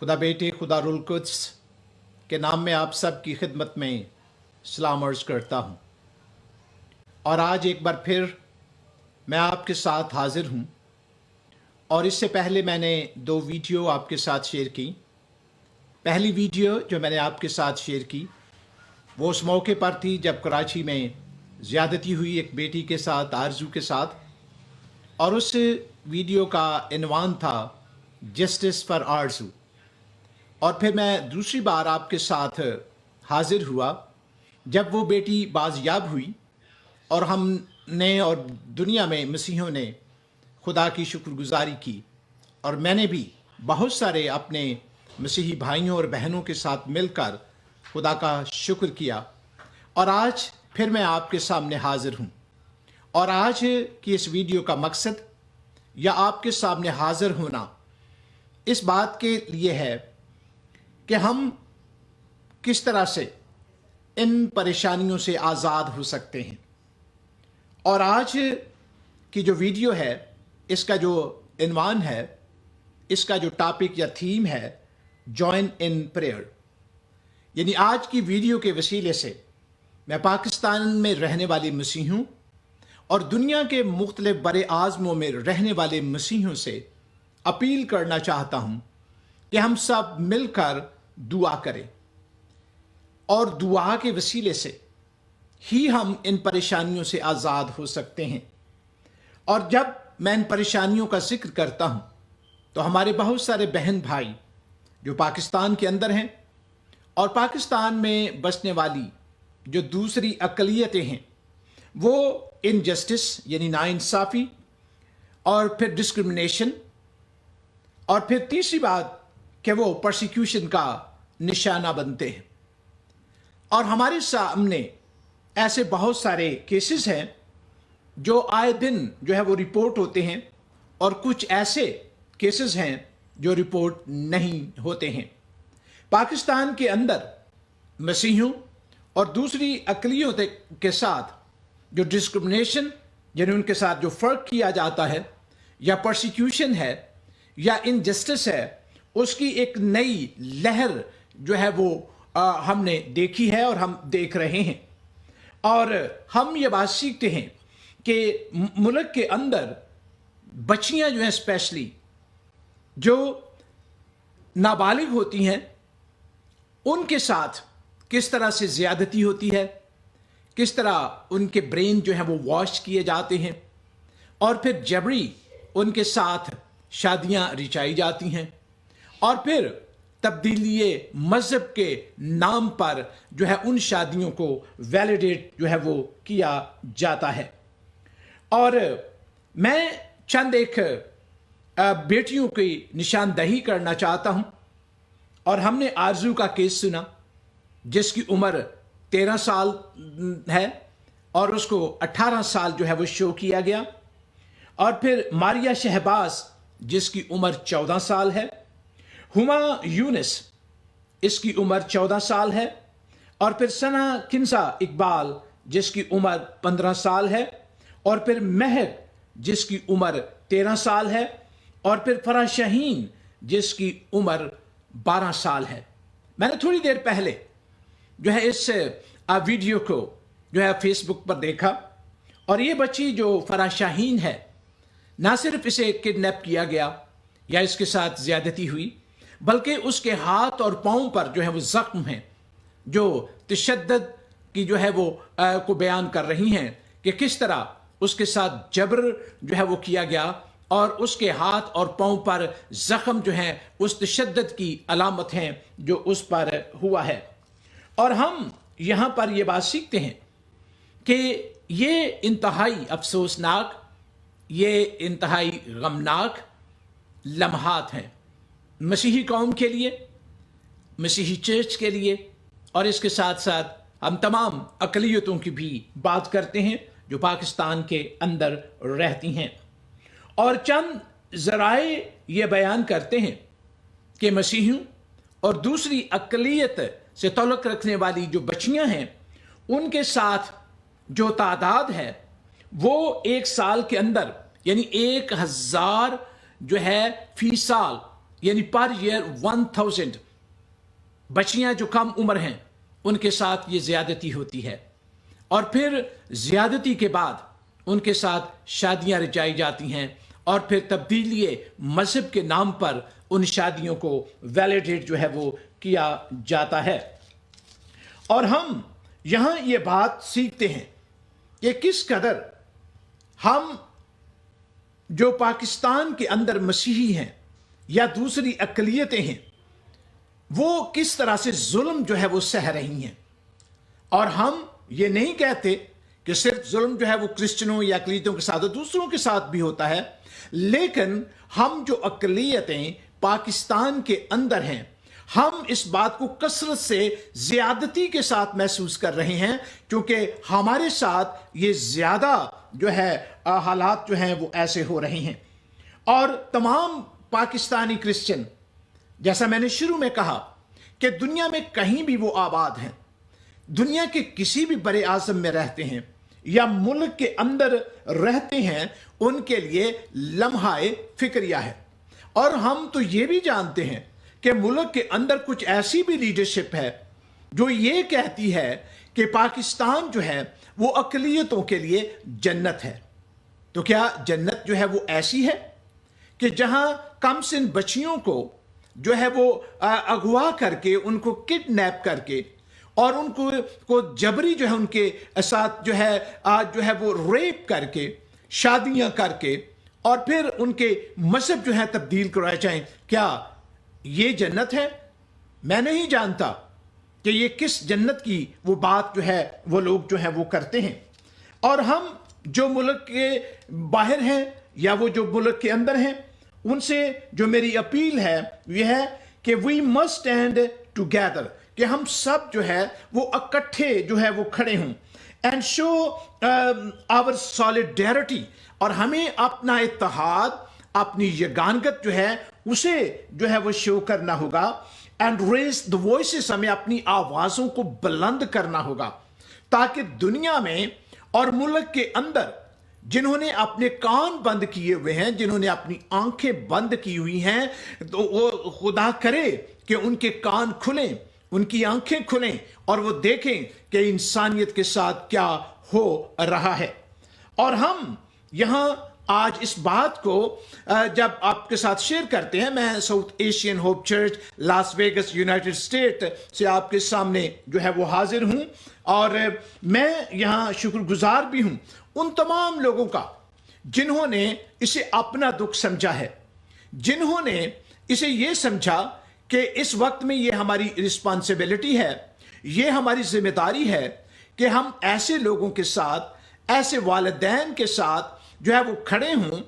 खुदा बेटे खुदा रुल कुद्स के नाम में आप सब की खिदमत में सलाम अर्ज़ करता हूँ। और आज एक बार फिर मैं आपके साथ हाजिर हूँ। और इससे पहले मैंने 2 वीडियो आपके साथ शेयर की। पहली वीडियो जो मैंने आपके साथ शेयर की वो उस मौके पर थी जब कराची में ज़्यादती हुई एक बेटी के साथ, आरजू के साथ, और उस वीडियो का इन्वान था जस्टिस फॉर आरजू। और फिर मैं दूसरी बार आपके साथ हाजिर हुआ जब वो बेटी बाज़याब हुई और हमने और दुनिया में मसीहों ने खुदा की शुक्रगुजारी की। और मैंने भी बहुत सारे अपने मसीही भाइयों और बहनों के साथ मिलकर खुदा का शुक्र किया। और आज फिर मैं आपके सामने हाजिर हूँ। और आज की इस वीडियो का मकसद या आपके सामने हाजिर होना इस बात के लिए है कि हम किस तरह से इन परेशानियों से आज़ाद हो सकते हैं। और आज की जो वीडियो है, इसका जो इन्वान है, इसका जो टॉपिक या थीम है, जॉइन इन प्रेयर। यानी आज की वीडियो के वसीले से मैं पाकिस्तान में रहने वाले मसीहों और दुनिया के मुख्तलिफ बड़े आज़मों में रहने वाले मसीहों से अपील करना चाहता हूँ कि हम सब मिलकर दुआ करें। और दुआ के वसीले से ही हम इन परेशानियों से आज़ाद हो सकते हैं। और जब मैं इन परेशानियों का जिक्र करता हूँ तो हमारे बहुत सारे बहन भाई जो पाकिस्तान के अंदर हैं और पाकिस्तान में बसने वाली जो दूसरी अक़लियतें हैं, वो इनजस्टिस यानी नाइंसाफ़ी, और फिर डिस्क्रिमिनेशन, और फिर तीसरी बात कि वो परसिक्यूशन का निशाना बनते हैं। और हमारे सामने ऐसे बहुत सारे केसेस हैं जो आए दिन जो है वो रिपोर्ट होते हैं, और कुछ ऐसे केसेस हैं जो रिपोर्ट नहीं होते हैं। पाकिस्तान के अंदर मसीहों और दूसरी अक़लियतों के साथ जो डिस्क्रिमिनेशन यानी उनके साथ जो फ़र्क किया जाता है, या परसिक्यूशन है, या इनजस्टिस है, उसकी एक नई लहर जो है वो हमने देखी है और हम देख रहे हैं। और हम ये बात सीखते हैं कि मुल्क के अंदर बच्चियां जो हैं, स्पेशली जो नाबालिग होती हैं, उनके साथ किस तरह से ज़्यादती होती है, किस तरह उनके ब्रेन जो है वो वॉश किए जाते हैं, और फिर जबरी उनके साथ शादियां रचाई जाती हैं, और फिर तब्दीली मज़हब के नाम पर जो है उन शादियों को वैलिडेट जो है वो किया जाता है। और मैं चंद एक बेटियों की निशानदही करना चाहता हूं। और हमने आरजू का केस सुना जिसकी उम्र 13 साल है और उसको 18 साल जो है वो शो किया गया। और फिर मारिया शहबाज जिसकी उम्र 14 साल है, हुमा यूनिस इसकी उम्र 14 साल है, और फिर सना किंसा इकबाल जिसकी उम्र 15 साल है, और फिर महक जिसकी उम्र 13 साल है, और फिर फराह शाहीन जिसकी उम्र 12 साल है। मैंने थोड़ी देर पहले जो है इस वीडियो को जो है फेसबुक पर देखा, और ये बच्ची जो फराह शाहीन है, ना सिर्फ इसे किडनैप किया गया या इसके साथ ज्यादती हुई, बल्कि उसके हाथ और पाँव पर जो है वो जख्म हैं जो तशद्दुद की जो है वो को बयान कर रही हैं कि किस तरह उसके साथ जबर जो है वो किया गया, और उसके हाथ और पाँव पर जख्म जो हैं उस तशद्दुद की अलामत हैं जो उस पर हुआ है। और हम यहाँ पर ये बात सीखते हैं कि ये इंतहाई अफसोसनाक, ये इंतहाई गमनाक लम्हात हैं मसीही कौम के लिए, मसीही चर्च के लिए, और इसके साथ साथ हम तमाम अक़लियतों की भी बात करते हैं जो पाकिस्तान के अंदर रहती हैं। और चंद ज़राए ये बयान करते हैं कि मसीहियों और दूसरी अक़लियत से ताल्लुक़ रखने वाली जो बच्चियां हैं, उनके साथ जो तादाद है वो 1 साल के अंदर यानी 1000 जो है फी साल यानी पर ईयर 1000 बच्चियां जो कम उम्र हैं उनके साथ ये ज्यादती होती है, और फिर ज्यादती के बाद उनके साथ शादियां रचाई जाती हैं, और फिर तब्दीली मजहब के नाम पर उन शादियों को वैलिडेट जो है वो किया जाता है। और हम यहां ये बात सीखते हैं कि किस कदर हम जो पाकिस्तान के अंदर मसीही हैं या दूसरी अकलियतें हैं, वो किस तरह से जुल्म जो है वो सह रही हैं। और हम ये नहीं कहते कि सिर्फ जुल्म जो है वो क्रिश्चियनों या अकलियतों के साथ, दूसरों के साथ भी होता है, लेकिन हम जो अकलियतें पाकिस्तान के अंदर हैं, हम इस बात को कसरत से ज्यादती के साथ महसूस कर रहे हैं, क्योंकि हमारे साथ ये ज्यादा जो है हालात जो हैं वो ऐसे हो रहे हैं। और तमाम पाकिस्तानी क्रिश्चियन, जैसा मैंने शुरू में कहा कि दुनिया में कहीं भी वो आबाद हैं, दुनिया के किसी भी बड़े आज़म में रहते हैं या मुल्क के अंदर रहते हैं, उनके लिए लम्हाए फिक्रिया है। और हम तो ये भी जानते हैं कि मुल्क के अंदर कुछ ऐसी भी लीडरशिप है जो ये कहती है कि पाकिस्तान जो है वो अकलियतों के लिए जन्नत है। तो क्या जन्नत जो है वो ऐसी है कि जहां कम सिन बच्चियों को जो है वो अगवा करके, उनको किडनैप करके और उनको जबरी जो है उनके साथ जो है वो रेप करके, शादियां करके और फिर उनके मजहब जो है तब्दील करवाए जाएं? क्या ये जन्नत है? मैं नहीं जानता कि ये किस जन्नत की वो बात जो है वो लोग जो है वो करते हैं। और हम जो मुल्क के बाहर हैं या वो जो मुल्क के अंदर हैं, उनसे जो मेरी अपील है यह है कि वी मस्ट स्टैंड टुगेदर, कि हम सब जो है वो इकट्ठे जो है वो खड़े हों, एंड शो आवर सॉलिडेरिटी, और हमें अपना इत्तेहाद, अपनी यगानगत जो है उसे जो है वो शो करना होगा, एंड रेज द वॉइसेस, हमें अपनी आवाजों को बुलंद करना होगा, ताकि दुनिया में और मुल्क के अंदर जिन्होंने अपने कान बंद किए हुए हैं, जिन्होंने अपनी आंखें बंद की हुई हैं, तो वो खुदा करे कि उनके कान खुलें, उनकी आंखें खुलें और वो देखें कि इंसानियत के साथ क्या हो रहा है। और हम यहां आज इस बात को जब आपके साथ शेयर करते हैं, मैं south Asian hope church Las Vegas United state से आपके सामने जो है वो हाजिर हूं, और मैं यहां शुक्रगुजार भी हूं उन तमाम लोगों का जिन्होंने इसे अपना दुख समझा है, जिन्होंने इसे ये समझा कि इस वक्त में ये हमारी रिस्पॉन्सिबिलिटी है, ये हमारी जिम्मेदारी है कि हम ऐसे लोगों के साथ, ऐसे वालिदैन के साथ जो है वो खड़े हों,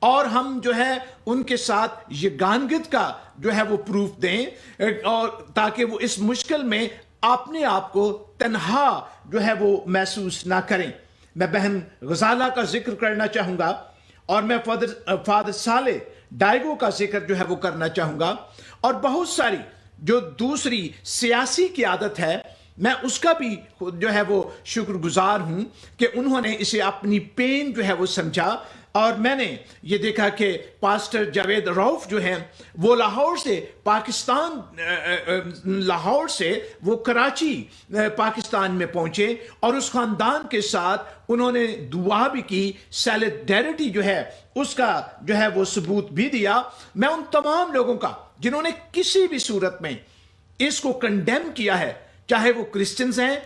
और हम जो है उनके साथ ये गानगत का जो है वो प्रूफ दें, और ताकि वो इस मुश्किल में अपने आप को तन्हा जो है वो महसूस ना करें। मैं बहन गजाला का जिक्र करना चाहूंगा, और मैं फादर साले डायगो का जिक्र जो है वो करना चाहूंगा, और बहुत सारी जो दूसरी सियासी की आदत है, मैं उसका भी जो है वो शुक्रगुजार हूं कि उन्होंने इसे अपनी पेन जो है वो समझा। और मैंने ये देखा कि पास्टर जावेद रऊफ जो हैं वो लाहौर से पाकिस्तान, लाहौर से वो कराची पाकिस्तान में पहुंचे, और उस खानदान के साथ उन्होंने दुआ भी की, सॉलिडेरिटी जो है उसका जो है वो सबूत भी दिया। मैं उन तमाम लोगों का जिन्होंने किसी भी सूरत में इसको कंडेम किया है, चाहे वो क्रिश्चियंस हैं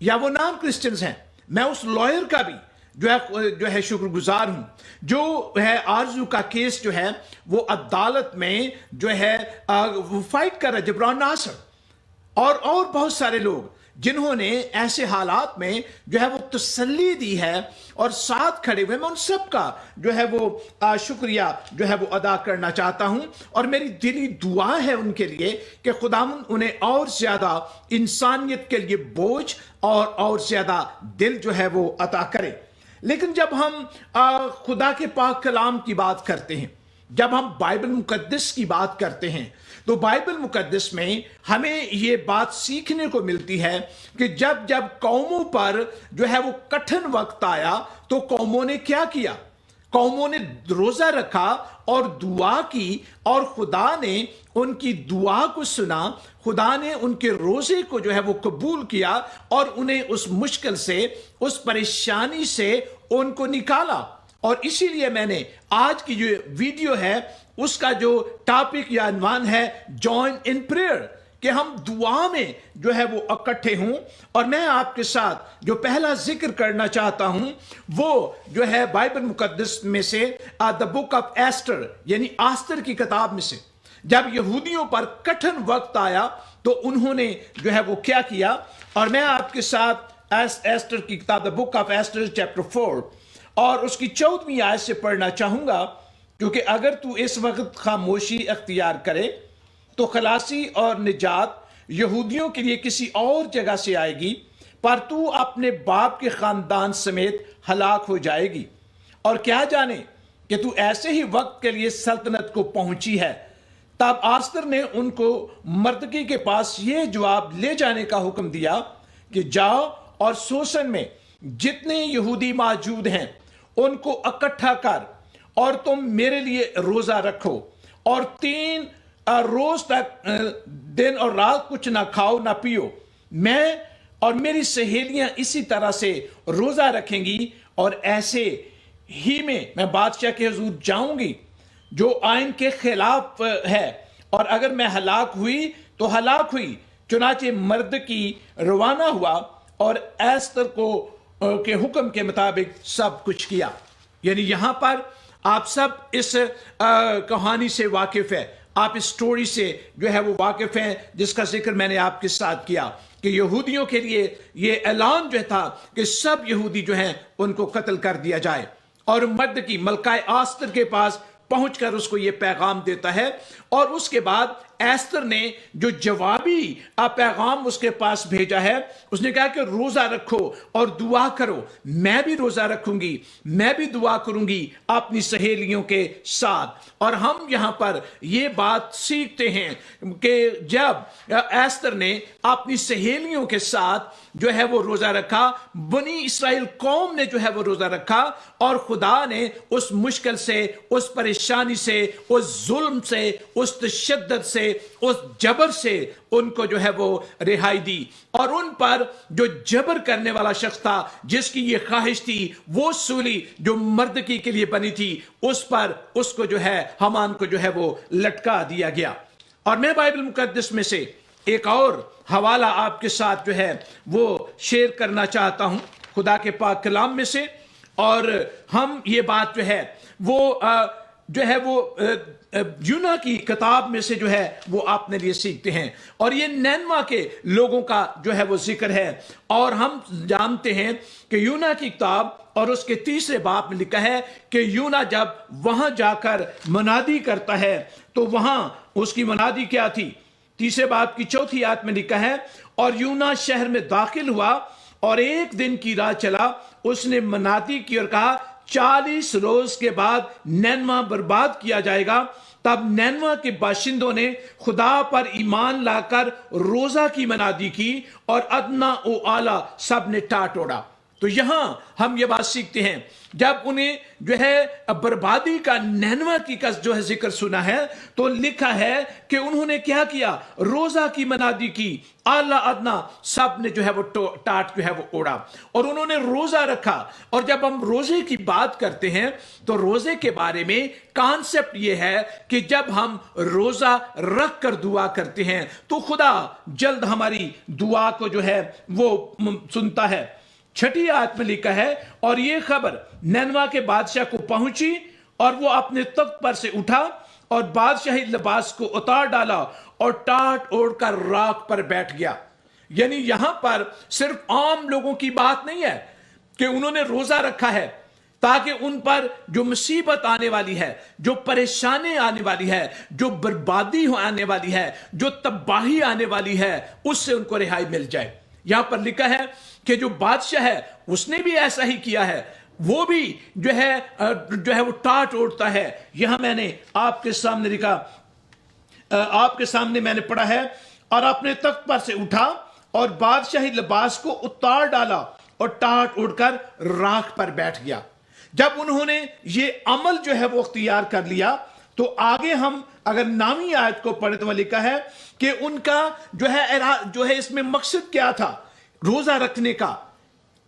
या वो नॉन क्रिश्चियंस हैं, मैं उस लॉयर का भी जो है शुक्रगुजार हूं, जो है आरजू का केस जो है वो अदालत में जो है वो फाइट कर रहा है, जबरान नासर और बहुत सारे लोग जिन्होंने ऐसे हालात में जो है वो तसल्ली दी है और साथ खड़े हुए। मैं उन सब का जो है वो शुक्रिया जो है वो अदा करना चाहता हूं, और मेरी दिली दुआ है उनके लिए कि खुदावंद उन्हें और ज्यादा इंसानियत के लिए बोझ और ज्यादा दिल जो है वो अता करे। लेकिन जब हम खुदा के पाक कलाम की बात करते हैं, जब हम बाइबल मुकद्दस की बात करते हैं, तो बाइबल मुकद्दस में हमें ये बात सीखने को मिलती है कि जब जब कौमों पर जो है वो कठिन वक्त आया, तो कौमों ने क्या किया? قوموں نے روزہ رکھا اور دعا کی اور خدا نے ان کی دعا کو سنا، خدا نے ان کے روزے کو جو ہے وہ قبول کیا اور انہیں اس مشکل سے، اس پریشانی سے ان کو نکالا۔ اور اسی لیے میں نے آج کی جو ویڈیو ہے اس کا جو ٹاپک یا عنوان ہے جوائن ان پریئر، کہ ہم دعا میں جو ہے وہ اکٹھے ہوں۔ اور میں آپ کے ساتھ جو پہلا ذکر کرنا چاہتا ہوں وہ جو ہے بائبل مقدس میں سے دا بک آف ایسٹر، یعنی آستر کی کتاب میں سے۔ جب یہودیوں پر کٹھن وقت آیا تو انہوں نے جو ہے وہ کیا کیا، اور میں آپ کے ساتھ ایسٹر کی کتاب دا بک آف ایسٹر چیپٹر 4 اور اس کی 14ویں آیت سے پڑھنا چاہوں گا، کیونکہ اگر تو اس وقت خاموشی اختیار کرے تو خلاصی اور نجات یہودیوں کے لیے کسی اور جگہ سے آئے گی، پر تو اپنے باپ کے خاندان سمیت ہلاک ہو جائے گی۔ اور کیا جانے کہ تو ایسے ہی وقت کے لیے سلطنت کو پہنچی ہے۔ تب آستر نے ان کو مردکی کے پاس یہ جواب لے جانے کا حکم دیا کہ جاؤ اور سوسن میں جتنے یہودی موجود ہیں ان کو اکٹھا کر، اور تم میرے لیے روزہ رکھو، اور 3 روز تک دن اور رات کچھ نہ کھاؤ نہ پیو۔ میں اور میری سہیلیاں اسی طرح سے روزہ رکھیں گی، اور ایسے ہی میں بادشاہ کے حضور جاؤں گی جو آئین کے خلاف ہے، اور اگر میں ہلاک ہوئی تو ہلاک ہوئی۔ چنانچہ مرد کی روانہ ہوا اور ایستر کے حکم کے مطابق سب کچھ کیا۔ یعنی یہاں پر آپ سب اس کہانی سے واقف ہے، آپ اس سٹوری سے جو ہے وہ واقف ہیں جس کا ذکر میں نے آپ کے ساتھ کیا کہ یہودیوں کے لیے یہ اعلان جو تھا کہ سب یہودی جو ہیں ان کو قتل کر دیا جائے۔ اور مرد کی ملکہ آستر کے پاس پہنچ کر اس کو یہ پیغام دیتا ہے، اور اس کے بعد ایستر نے جو جوابی پیغام اس کے پاس بھیجا ہے، اس نے کہا کہ روزہ رکھو اور دعا کرو۔ میں بھی روزہ رکھوں گی، میں بھی دعا کروں گی اپنی سہیلیوں کے ساتھ۔ اور ہم یہاں پر یہ بات سیکھتے ہیں کہ جب ایستر نے اپنی سہیلیوں کے ساتھ جو ہے وہ روزہ رکھا، بنی اسرائیل قوم نے جو ہے وہ روزہ رکھا، اور خدا نے اس مشکل سے، اس پریشانی سے، اس ظلم سے، اس تشدد سے، اس جبر سے ان کو جو ہے وہ رہائی دی۔ اور ان پر جو جبر کرنے والا شخص تھا، جس کی یہ خواہش تھی، وہ سولی جو مردکی کے لیے بنی تھی، اس پر اس کو جو ہے حامان کو جو ہے وہ لٹکا دیا گیا۔ اور میں بائبل مقدس میں سے ایک اور حوالہ آپ کے ساتھ جو ہے وہ شیئر کرنا چاہتا ہوں خدا کے پاک کلام میں سے، اور ہم یہ بات جو ہے وہ یونا کی کتاب میں سے جو ہے وہ اپنے لیے سیکھتے ہیں۔ اور یہ نینوا کے لوگوں کا جو ہے وہ ذکر ہے، اور ہم جانتے ہیں کہ یونا کی کتاب اور اس کے 3 باب میں لکھا ہے کہ یونا جب وہاں جا کر منادی کرتا ہے تو وہاں اس کی منادی کیا تھی؟ 3 باب کی 4 آیت میں لکھا ہے، اور یونا شہر میں داخل ہوا اور 1 دن کی راہ چلا، اس نے منادی کی اور کہا 40 روز کے بعد نینوا برباد کیا جائے گا۔ تب نینوا کے باشندوں نے خدا پر ایمان لا کر روزہ کی منادی کی، اور ادنا و اعلیٰ سب نے ٹاٹ اوڑا۔ تو یہاں ہم یہ بات سیکھتے ہیں، جب انہیں جو ہے بربادی کا نینوا کی کا جو ہے ذکر سنا ہے تو لکھا ہے کہ انہوں نے کیا کیا؟ روزہ کی منادی کی، اعلیٰ ادنا سب نے جو ہے وہ ٹاٹ جو ہے وہ اوڑا، اور انہوں نے روزہ رکھا۔ اور جب ہم روزے کی بات کرتے ہیں تو روزے کے بارے میں کانسیپٹ یہ ہے کہ جب ہم روزہ رکھ کر دعا کرتے ہیں تو خدا جلد ہماری دعا کو جو ہے وہ سنتا ہے۔ 6 آیت میں لکھا ہے، اور یہ خبر نینوا کے بادشاہ کو پہنچی، اور وہ اپنے تخت پر سے اٹھا اور بادشاہی لباس کو اتار ڈالا اور ٹاٹ اوڑھ کر راکھ پر بیٹھ گیا۔ یعنی یہاں پر صرف عام لوگوں کی بات نہیں ہے کہ انہوں نے روزہ رکھا ہے تاکہ ان پر جو مصیبت آنے والی ہے، جو پریشانی آنے والی ہے، جو بربادی آنے والی ہے، جو تباہی آنے والی ہے، اس سے ان کو رہائی مل جائے۔ یہاں پر لکھا ہے کہ جو بادشاہ ہے اس نے بھی ایسا ہی کیا ہے، وہ بھی جو ہے وہ ٹاٹ اوڑھتا ہے۔ یہاں میں نے آپ کے سامنے لکھا، آپ کے سامنے میں نے پڑھا ہے، اور اپنے تخت پر سے اٹھا اور بادشاہی لباس کو اتار ڈالا اور ٹاٹ اوڑھ کر راکھ پر بیٹھ گیا۔ जब उन्होंने ये अमल जो है वो अख्तियार कर लिया, तो आगे हम अगर नामी आयत को पढ़े तो लिखा है कि उनका जो है इसमें मकसद क्या था रोजा रखने का।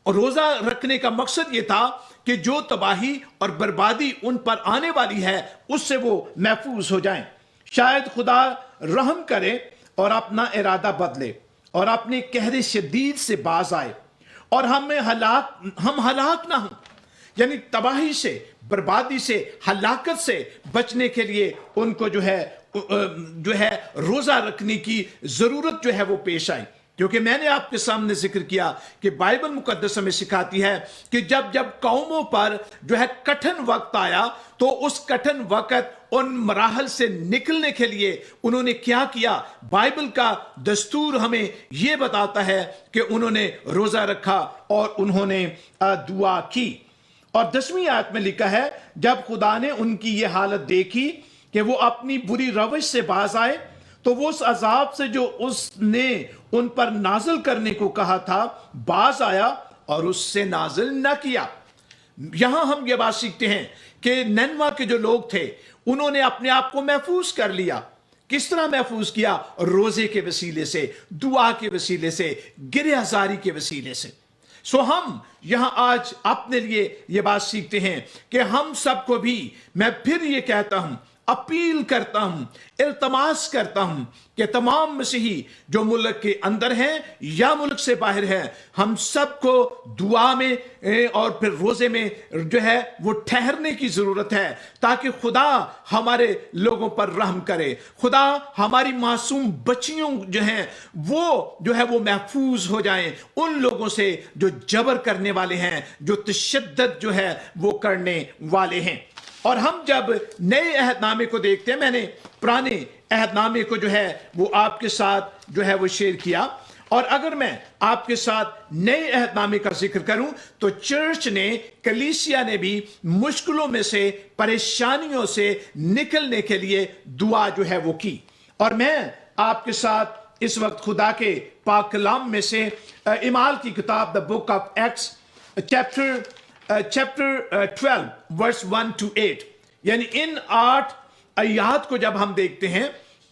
और रोजा रखने का मकसद यह था कि जो तबाही और बर्बादी उन पर आने वाली है उससे वो महफूज हो जाएं। शायद खुदा रहम करे और अपना इरादा बदले और अपने कहरे शदीद से बाज आए और हम हलाक ना हो, यानी तबाही से, बर्बादी से, हलाकत से बचने के लिए उनको जो है रोजा रखने की जरूरत जो है वो पेश आई। क्योंकि मैंने आपके सामने जिक्र किया कि बाइबल मुकद्दस हमें सिखाती है कि जब जब कौमों पर जो है कठिन वक्त आया तो उस कठिन वक्त उन मराहल से निकलने के लिए उन्होंने क्या किया। बाइबल का दस्तूर हमें यह बताता है कि उन्होंने रोजा रखा और उन्होंने दुआ की। और 10वीं आयत में लिखा है, जब खुदा ने उनकी यह हालत देखी कि वो अपनी बुरी रविश से बाज आए, तो वो उस अजाब से जो उसने उन पर नाजिल करने को कहा था बाज आया और उससे नाजिल न किया। यहां हम ये बात सीखते हैं कि नैनवा के जो लोग थे उन्होंने अपने आप को महफूज कर लिया। किस तरह महफूज किया? रोजे के वसीले से, दुआ के वसीले से, गिरहजारी के वसीले से। सो हम यहां आज अपने लिए यह बात सीखते हैं कि हम सबको भी, मैं फिर यह कहता हूं, अपील करता हूं, इल्तमास करता हूं कि तमाम मसीही जो मुल्क के अंदर हैं या मुल्क से बाहर हैं, हम सबको दुआ में और फिर रोजे में जो है वो ठहरने की जरूरत है ताकि खुदा हमारे लोगों पर रहम करे, खुदा हमारी मासूम बच्चियों जो हैं वो महफूज हो जाएं उन लोगों से जो जबर करने वाले हैं, जो तशद्दुद जो है वो करने वाले हैं। और हम जब नए अहदनामे को देखते हैं, मैंने पुराने अहदनामे को जो है वो आपके साथ जो है वो शेयर किया, और अगर मैं आपके साथ नए अहदनामे का जिक्र करूं तो चर्च ने, कलीसिया ने भी मुश्किलों में से, परेशानियों से निकलने के लिए दुआ जो है वो की। और मैं आपके साथ इस वक्त खुदा के पाक कलाम में से इमाल की किताब the book of Acts chapter 12 verse 1 to 8, यानी इन 8 आयात को जब हम देखते हैं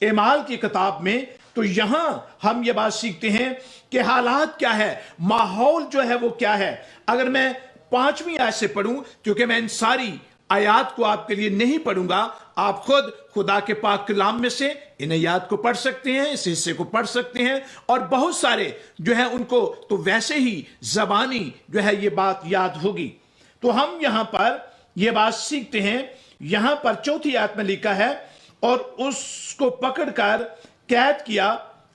इमाल की किताब में, तो यहां हम ये बात सीखते हैं कि हालात क्या है, माहौल जो है वो क्या है। अगर मैं 5वीं आयत से पढ़ूं, क्योंकि मैं इन सारी आयात को आपके लिए नहीं पढ़ूंगा, आप खुद खुदा के पाक कलाम में से इन आयात को पढ़ सकते हैं, इस हिस्से को पढ़ सकते हैं, और बहुत सारे जो है उनको तो वैसे ही जबानी जो है ये बात याद होगी। तो हम यहां पर यह बात सीखते हैं, यहां पर 4थी आयत में लिखा है, और उसको पकड़कर कैद किया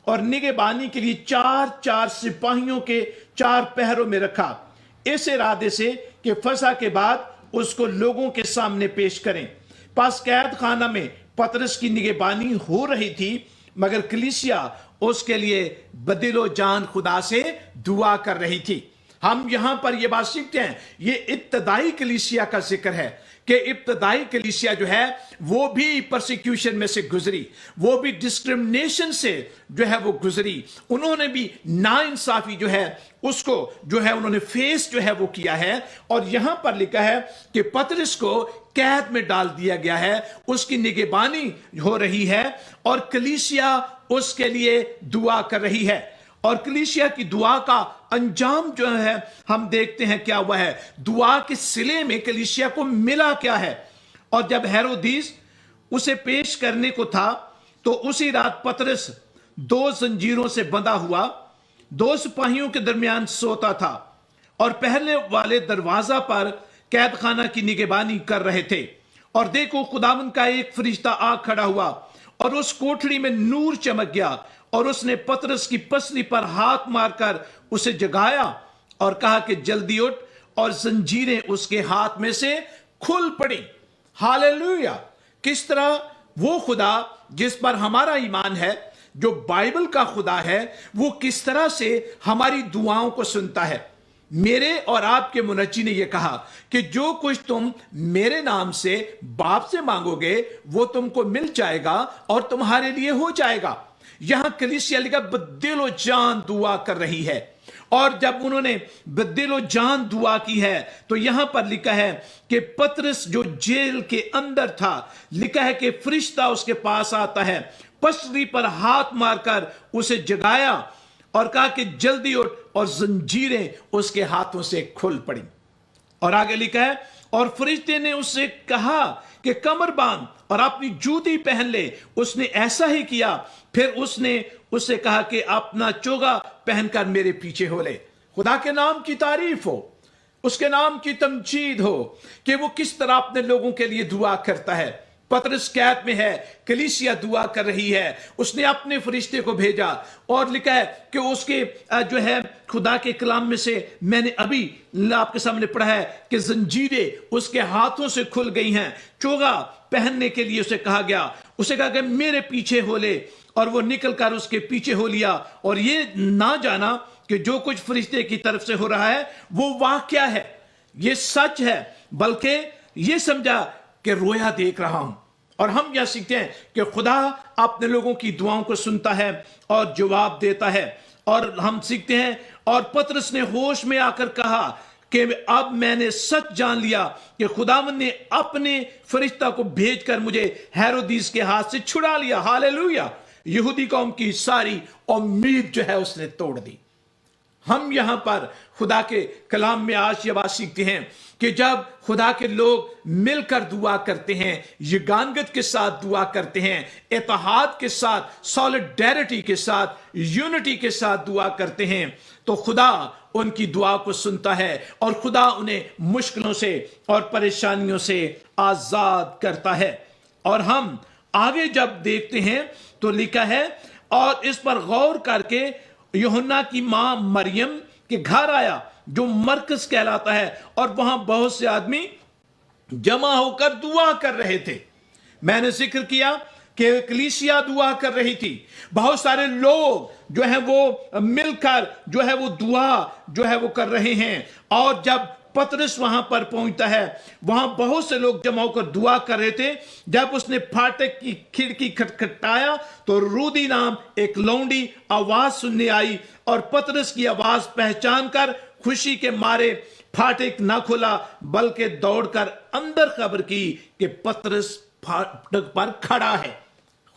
और निगहबानी के लिए 4 सिपाहियों के 4 पहरों में रखा, इस इरादे से कि फसह के बाद उसको लोगों के सामने पेश करें। पास कैद खाना में पतरस की निगहबानी हो रही थी, मगर कलीसिया उसके लिए बदिलो जान खुदा से दुआ कर रही थी। हम यहां पर यह बात सीखते हैं, ये इब्तदाई कलीसिया का जिक्र है कि इब्तदाई कलीसिया जो है वो भी परसिक्यूशन में से गुजरी, वो भी डिस्क्रिमिनेशन से जो है वो गुजरी, उन्होंने भी नाइंसाफी जो है उसको जो है उन्होंने फेस जो है वो किया है। और यहां पर लिखा है कि पतरस को कैद में डाल दिया गया है, उसकी निगहबानी हो रही है और कलीसिया उसके लिए दुआ कर रही है। और कलीसिया की दुआ का अंजाम जो है हम देखते हैं क्या हुआ है। दुआ के सिले में कलीसिया को मिला क्या है। और जब हेरोदीस उसे पेश करने को था तो उसी रात पतरस 2 जंजीरों से बंधा हुआ 2 सिपाहियों के दरमियान सोता था और पहले वाले दरवाजा पर कैद खाना की निगहबानी कर रहे थे। और देखो, खुदावंद का एक फरिश्ता आ खड़ा हुआ और उस कोठरी में नूर चमक गया और उसने पतरस की पसली पर हाथ मारकर उसे जगाया और कहा कि जल्दी उठ, और जंजीरें उसके हाथ में से खुल पड़ी। हालेलुया! किस तरह वो खुदा जिस पर हमारा ईमान है, जो बाइबल का खुदा है, वो किस तरह से हमारी दुआओं को सुनता है। मेरे और आपके मुनज्जी ने यह कहा कि जो कुछ तुम मेरे नाम से बाप से मांगोगे वो तुमको मिल जाएगा और तुम्हारे लिए हो जाएगा। यहां कलीसिया लिखा बदिलो जान दुआ कर रही है اور جب انہوں نے بدل و جان دعا کی ہے تو یہاں پر لکھا ہے کہ پطرس جو جیل کے اندر تھا، لکھا ہے کہ فرشتہ اس کے پاس آتا ہے، پسری پر ہاتھ مار کر اسے جگایا اور کہا کہ جلدی اٹھ، اور زنجیریں اس کے ہاتھوں سے کھل پڑی۔ اور آگے لکھا ہے اور فرشتے نے اس سے کہا کہ کمر باندھ اور اپنی جوتی پہن لے۔ اس نے ایسا ہی کیا، پھر اس نے اس سے کہا کہ اپنا چوگا پہن کر میرے پیچھے ہو لے۔ خدا کے نام کی تعریف ہو، اس کے نام کی تمجید ہو کہ وہ کس طرح اپنے لوگوں کے لیے دعا کرتا ہے۔ پطرس قید میں ہے، کلیسیا دعا کر رہی ہے، اس نے اپنے فرشتے کو بھیجا، اور لکھا ہے کہ اس کے جو ہے خدا کے کلام میں سے میں نے ابھی آپ کے سامنے پڑھا ہے کہ زنجیریں اس کے ہاتھوں سے کھل گئی ہیں، چوگا پہننے کے لیے اسے کہا گیا، اسے کہا کہ میرے پیچھے ہو لے، اور وہ نکل کر اس کے پیچھے ہو لیا۔ اور یہ نہ جانا کہ جو کچھ فرشتے کی طرف سے ہو رہا ہے وہ واقعہ ہے، یہ سچ ہے، بلکہ یہ سمجھا کہ رویا دیکھ رہا ہوں۔ اور ہم یہ سیکھتے ہیں کہ خدا اپنے لوگوں کی دعاؤں کو سنتا ہے اور جواب دیتا ہے۔ اور ہم سیکھتے ہیں، اور پطرس نے ہوش میں آ کر کہا کہ اب میں نے سچ جان لیا کہ خداوند نے اپنے فرشتہ کو بھیج کر مجھے ہیرودیس کے ہاتھ سے چھڑا لیا۔ ہاللیلویہ! یہودی قوم کی ساری امید جو ہے اس نے توڑ دی۔ ہم یہاں پر خدا کے کلام میں آج یہ بات سیکھتے ہیں کہ جب خدا کے لوگ مل کر دعا کرتے ہیں، یگانگت کے ساتھ دعا کرتے ہیں، اتحاد کے ساتھ، سولیڈیرٹی کے ساتھ، یونٹی کے ساتھ دعا کرتے ہیں، تو خدا ان کی دعا کو سنتا ہے اور خدا انہیں مشکلوں سے اور پریشانیوں سے آزاد کرتا ہے۔ اور ہم آگے جب دیکھتے ہیں تو لکھا ہے اور اس پر غور کر کے یوحنا کی ماں مریم کے گھر آیا جو مرکز کہلاتا ہے، اور وہاں بہت سے آدمی جمع ہو کر دعا کر رہے تھے۔ میں نے ذکر کیا کہ کلیسیا دعا کر رہی تھی، بہت سارے لوگ جو ہیں وہ مل کر جو ہے وہ دعا جو ہے وہ کر رہے ہیں۔ اور جب پطرس وہاں پر پہنچتا ہے، وہاں بہت سے لوگ جمع ہو کر دعا کر رہے تھے۔ جب اس نے پھاٹک کی کھڑکی کھٹکھٹایا تو رودی نام ایک لونڈی آواز سننے آئی، اور پطرس کی آواز پہچان کر خوشی کے مارے پھاٹک نہ کھلا، بلکہ دوڑ کر اندر خبر کی کہ پطرس پھاٹک پر کھڑا ہے۔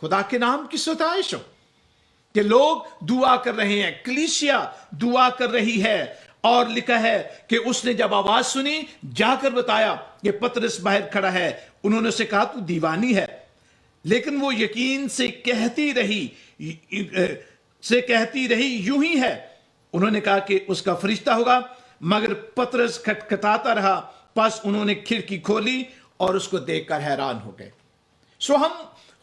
خدا کے نام کی ستائش ہو کہ لوگ دعا کر رہے ہیں، کلیسیا دعا کر رہی ہے۔ اور لکھا ہے کہ اس نے جب آواز سنی جا کر بتایا کہ پطرس باہر کھڑا ہے۔ انہوں نے اسے کہا تو دیوانی ہے، لیکن وہ یقین سے کہتی رہی یوں ہی ہے۔ انہوں نے کہا کہ اس کا فرشتہ ہوگا، مگر پطرس کھٹکھٹاتا رہا۔ پس انہوں نے کھڑکی کھولی اور اس کو دیکھ کر حیران ہو گئے۔ سو ہم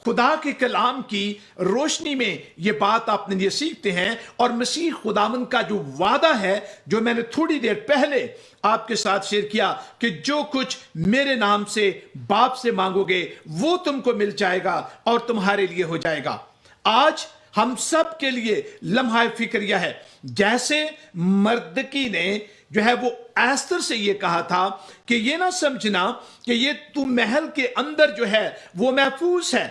خدا کے کلام کی روشنی میں یہ بات آپ نے یہ سیکھتے ہیں، اور مسیح خداوند کا جو وعدہ ہے جو میں نے تھوڑی دیر پہلے آپ کے ساتھ شیئر کیا کہ جو کچھ میرے نام سے باپ سے مانگو گے وہ تم کو مل جائے گا اور تمہارے لیے ہو جائے گا۔ آج ہم سب کے لیے لمحہ فکریہ ہے، جیسے مردکی نے جو ہے وہ ایستر سے یہ کہا تھا کہ یہ نہ سمجھنا کہ یہ تو محل کے اندر جو ہے وہ محفوظ ہے۔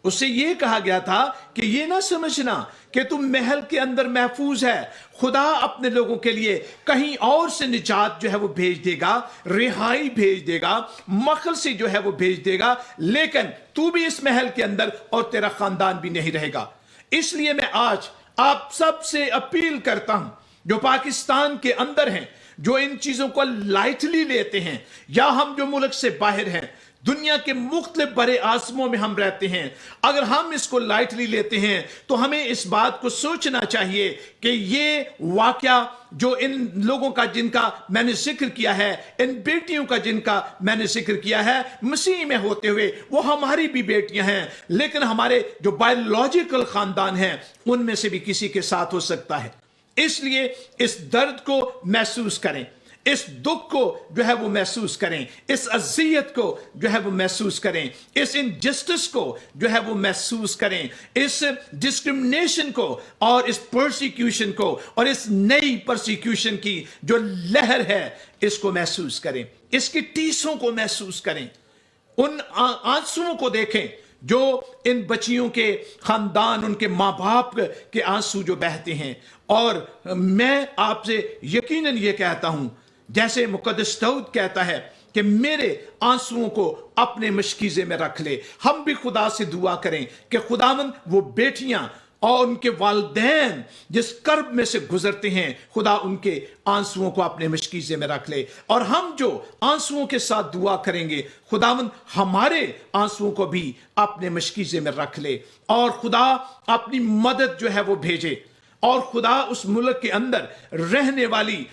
اس سے یہ کہا گیا تھا کہ یہ نہ سمجھنا کہ تم محل کے اندر محفوظ ہے، خدا اپنے لوگوں کے لیے کہیں اور سے نجات جو ہے وہ بھیج دے گا، رہائی بھیج دے گا، مخلصی جو ہے وہ بھیج دے گا، لیکن تو بھی اس محل کے اندر اور تیرا خاندان بھی نہیں رہے گا۔ اس لیے میں آج آپ سب سے اپیل کرتا ہوں جو پاکستان کے اندر ہیں، جو ان چیزوں کو لائٹلی لیتے ہیں، یا ہم جو ملک سے باہر ہیں، دنیا کے مختلف بڑے آسموں میں ہم رہتے ہیں، اگر ہم اس کو لائٹلی لیتے ہیں تو ہمیں اس بات کو سوچنا چاہیے کہ یہ واقعہ جو ان لوگوں کا جن کا میں نے ذکر کیا ہے، ان بیٹیوں کا جن کا میں نے ذکر کیا ہے، مسیح میں ہوتے ہوئے وہ ہماری بھی بیٹیاں ہیں، لیکن ہمارے جو بایولوجیکل خاندان ہیں ان میں سے بھی کسی کے ساتھ ہو سکتا ہے۔ اس لیے اس درد کو محسوس کریں، اس دکھ کو جو ہے وہ محسوس کریں، اس اذیت کو جو ہے وہ محسوس کریں، اس انجسٹس کو جو ہے وہ محسوس کریں، اس ڈسکرمنیشن کو اور اس پرسیکیوشن کو اور اس نئی پرسیکیوشن کی جو لہر ہے اس کو محسوس کریں، اس کی ٹیسوں کو محسوس کریں، ان آنسوؤں کو دیکھیں جو ان بچیوں کے خاندان، ان کے ماں باپ کے آنسو جو بہتے ہیں. اور میں آپ سے یقیناً یہ کہتا ہوں، جیسے مقدس داؤد کہتا ہے کہ میرے آنسوؤں کو اپنے مشکیزے میں رکھ لے. ہم بھی خدا سے دعا کریں کہ خداوند وہ بیٹیاں اور ان کے والدین جس کرب میں سے گزرتے ہیں، خدا ان کے آنسوؤں کو اپنے مشکیزے میں رکھ لے. اور ہم جو آنسوؤں کے ساتھ دعا کریں گے، خداوند ہمارے آنسوؤں کو بھی اپنے مشکیزے میں رکھ لے، اور خدا اپنی مدد جو ہے وہ بھیجے. اور خدا اس ملک کے اندر رہنے والی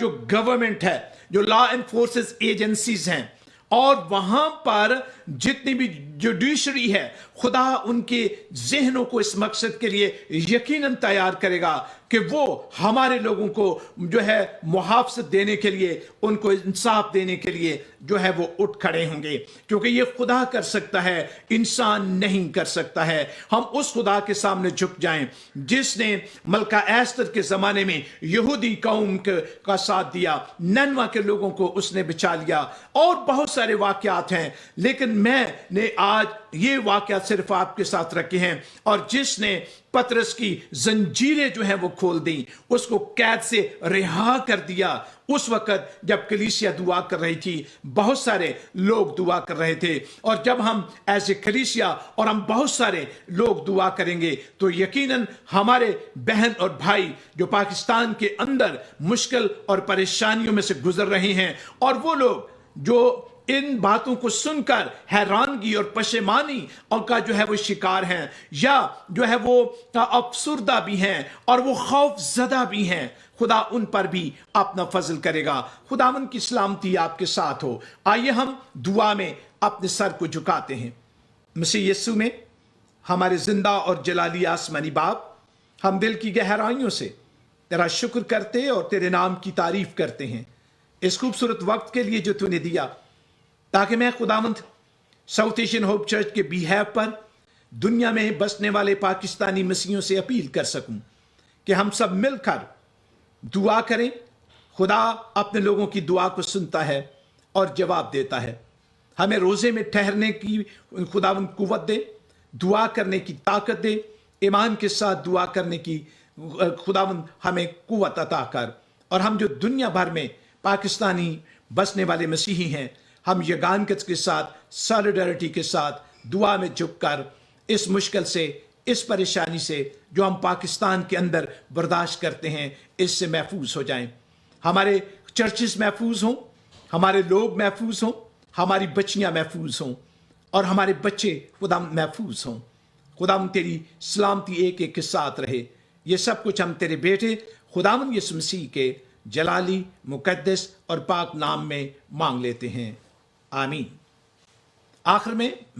جو گورنمنٹ ہے، جو لا انفورسز ایجنسیز ہیں، اور وہاں پر جتنی بھی جوڈیشری ہے، خدا ان کے ذہنوں کو اس مقصد کے لیے یقیناً تیار کرے گا کہ وہ ہمارے لوگوں کو جو ہے محافظت دینے کے لیے، ان کو انصاف دینے کے لیے جو ہے وہ اٹھ کھڑے ہوں گے. کیونکہ یہ خدا کر سکتا ہے، انسان نہیں کر سکتا ہے. ہم اس خدا کے سامنے جھک جائیں جس نے ملکہ ایستر کے زمانے میں یہودی قوم کا ساتھ دیا، نینوا کے لوگوں کو اس نے بچا لیا، اور بہت سارے واقعات ہیں. لیکن میں نے آج یہ واقعات صرف آپ کے ساتھ رکھے ہیں. اور جس نے پترس کی زنجیریں جو ہیں وہ کھول دیں، اس کو قید سے رہا کر دیا، اس وقت جب کلیسیا دعا کر رہی تھی، بہت سارے لوگ دعا کر رہے تھے. اور جب ہم ایسے کلیسیا اور ہم بہت سارے لوگ دعا کریں گے تو یقیناً ہمارے بہن اور بھائی جو پاکستان کے اندر مشکل اور پریشانیوں میں سے گزر رہے ہیں، اور وہ لوگ جو ان باتوں کو سن کر حیرانگی اور پشیمانی کا جو ہے وہ شکار ہیں، یا جو ہے وہ افسردہ بھی ہیں اور وہ خوف زدہ بھی ہیں، خدا ان پر بھی اپنا فضل کرے گا. خداوند کی سلامتی آپ کے ساتھ ہو. آئیے ہم دعا میں اپنے سر کو جھکاتے ہیں. مسیح یسوع میں ہمارے زندہ اور جلالی آسمانی باپ، ہم دل کی گہرائیوں سے تیرا شکر کرتے اور تیرے نام کی تعریف کرتے ہیں اس خوبصورت وقت کے لیے جو تو نے دیا، تاکہ میں خداوند ساؤتھ ایشین ہوپ چرچ کے بیہیف پر دنیا میں بسنے والے پاکستانی مسیحیوں سے اپیل کر سکوں کہ ہم سب مل کر دعا کریں. خدا اپنے لوگوں کی دعا کو سنتا ہے اور جواب دیتا ہے. ہمیں روزے میں ٹھہرنے کی خداوند قوت دے، دعا کرنے کی طاقت دے، ایمان کے ساتھ دعا کرنے کی خداوند ہمیں قوت عطا کر. اور ہم جو دنیا بھر میں پاکستانی بسنے والے مسیحی ہیں، ہم یگانگت کے ساتھ، سالیڈیرٹی کے ساتھ دعا میں جھک کر اس مشکل سے، اس پریشانی سے جو ہم پاکستان کے اندر برداشت کرتے ہیں، اس سے محفوظ ہو جائیں. ہمارے چرچز محفوظ ہوں، ہمارے لوگ محفوظ ہوں، ہماری بچیاں محفوظ ہوں، اور ہمارے بچے خدا محفوظ ہوں. خدا تیری سلامتی ایک ایک کے ساتھ رہے. یہ سب کچھ ہم تیرے بیٹے خداوند یسوع مسیح کے جلالی، مقدس اور پاک نام میں مانگ لیتے ہیں. آمین. آخر میں